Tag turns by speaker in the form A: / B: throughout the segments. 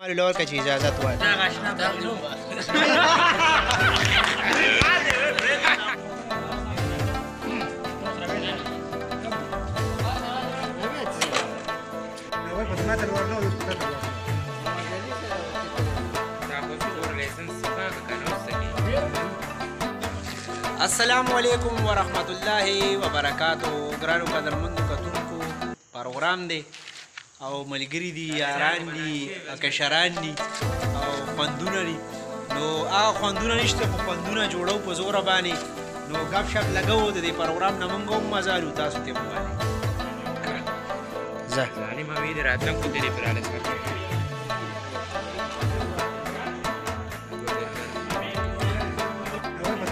A: لور که چې اجازت وای السلام علیکم ورحمت الله وبرکاتو. ګرانو قدرمنو کتونکو پروګرام دی او ملګری دي، یاران دي، کشران دي او خوندونه دي. نو هغه خوندونه نشته خو خوندونه جوړو په زوره باندې. نو ګپ شپ لګو د دې پروګرام نه موږ هم مزه الو، تاسو ته هم وایي زه ظالم اوی د راتلونکو تیرې پراله څخه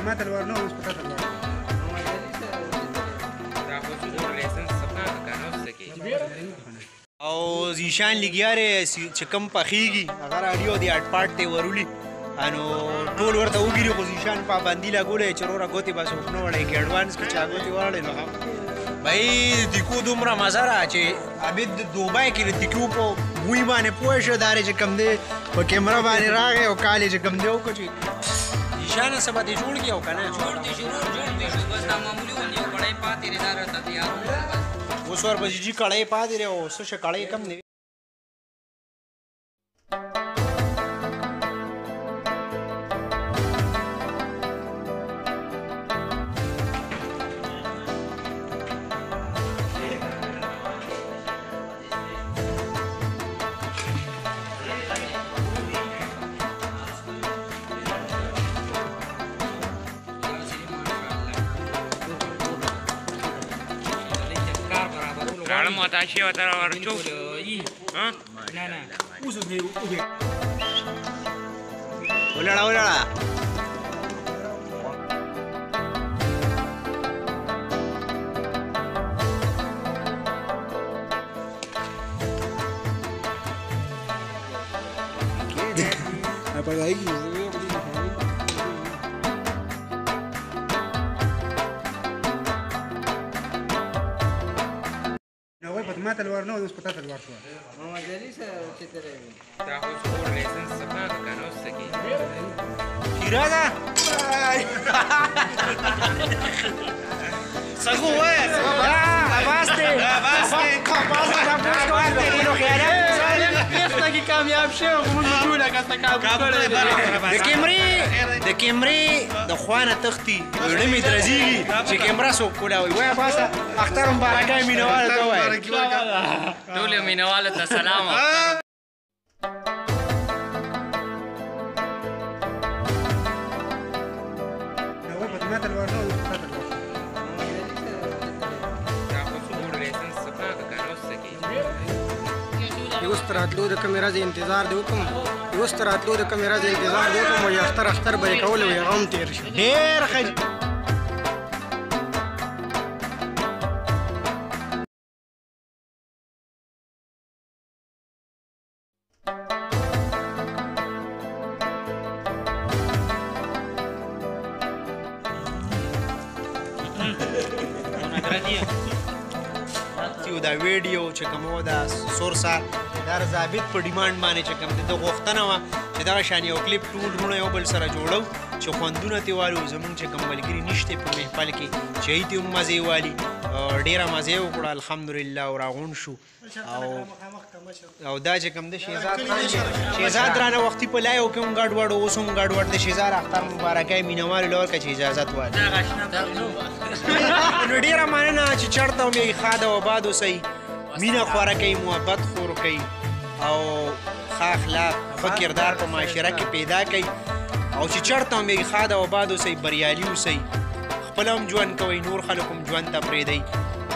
B: ما تلوار نه اوس پټه تلوار
A: او زیشان لګیاره چې کم پخېږي هغه راډیو دی اټ پاټ ته ورولي انو ټول ورته وګوري خو زیشان پابندي لګولې چې وروره ګوتې بس وښنو وړی کې اډوانس کې چا ګوتې وړی نو بھائی دیکو دومره مزه را چې عبید دوبای کې د دیکو په بوی باندې پوه شه دارې چې کم دی په کیمره باندې راغی او کالې چې کم دی وکړو چې زیشانه سبا دې جوړ کړي او که نه
C: جوړ دي شو بس دا معمولي ونیو کړی پاتې دی دا راته تیار
A: اوس ورپسې جي کړی پاتې دی او څه شه کړی کم دی
C: راړه متاشي وته ورچو ها
B: نه نه اوس دې وګه
A: ولاړه ولاړه
B: apagaí ما تلوار نه اوس پټه تلوار شو
C: محمد علي سره چې ترې دا خو څور لیسنس صفا کنه اوس کی
A: شیرا ده سګو وای اباسته
C: کامیاب شو موږ ټول کسته
A: د کیمرې د خوانه تختی وړې می درځي چې کیمرا سو کولاوي وای باسه اختر مبارکای مینواله ته وای
C: ټول مینواله ته سلام
B: ما تلوار نه اوس پټه تلوار اوس تر راتلو د کیمرا ز انتظار دی وکم اوس تر راتلو د کیمرا ز انتظار دی وکم یا اختر به کول وي غم تیر شي
A: ډېر ښه دا ویډیو چې کومه ده سورسا دا ضابط په ډیمانډ باندې چې کوم د غوښتنه وه چې دغه شان یو کلیپ ټول وروڼه یو بل سره جوړو چې خوندونه ترې والو. زموږ چې کوم ملګري نشته په محفل کې چې هغوی ته هم مزې والي ډېره مزې یې وکړه الحمدلله او راغونډ شو او دا چې کوم د شهزاد رانه وختي په لایو کې هم ګډوډ اوس هم ګډوډ د شهزاد اختر مبارکۍ مینهوالو له ورکړه چې اجازت وایي نو ډېره مننه چې چېرته هم یې ښه ده وباد اوسئ مینه خوره کوي محبت خور کوي او ښه اخلاق ښه کردار په معاشره کې پیدا کوي او چې چېرته هم یې ښه ده وباد اوسئ بریالي اوسئ خپله هم ژوند کوئ نور خلک هم ژوند ته پرېږدئ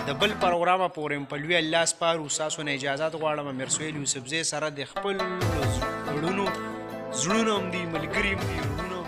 A: د بل پروګرامه پورې په لوی الله سپارو ستاسو نه اجازت غواړم میرسویل یوسفزی سره د خپل زړونو هم دي ملګري هم دي وروڼه